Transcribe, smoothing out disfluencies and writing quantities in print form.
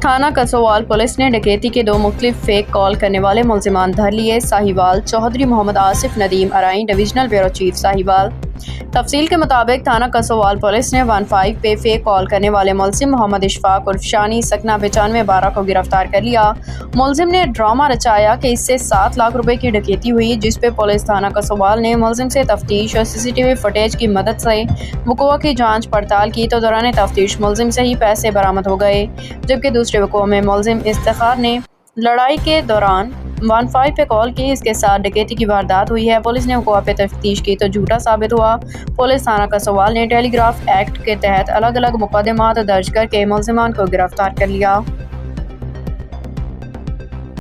थाना कसोवाल पुलिस ने डकैती के 2 मुख्तलिफ फेक कॉल करने वाले मुल्जिमान धर लिए। साहिवाल चौधरी मोहम्मद आसिफ नदीम अराई, डिविजनल ब्यूरो चीफ साहिवाल। तफसील के मुताबिक थाना कसोवाल पुलिस ने 15 पे फेक कॉल करने वाले मुल्जिम मोहम्मद इशफाक उर्फ शानी सकना 9512 को गिरफ्तार कर लिया। मुल्जिम ने ड्रामा रचाया कि इससे 7 लाख रुपए की डकैती हुई, जिस पे पुलिस थाना कसोवाल ने मुल्जिम से तफ्तीश और CCTV फुटेज की मदद से वक़ूअ की जांच पड़ताल की तो दौरान तफ्तीश मुल्जिम से ही पैसे बरामद हो गए। जबकि दूसरे वक़ूअ में मुल्जिम इफ्तिखार ने लड़ाई के दौरान 15 पे कॉल की, इसके साथ डकैती की वारदात हुई है। पुलिस ने वक़ूअ पे तफ्तीश की तो झूठा साबित हुआ। पुलिस थाना कसोवाल ने टेलीग्राफ एक्ट के तहत अलग अलग मुकदमात दर्ज करके मुल्जिमान को गिरफ्तार कर लिया।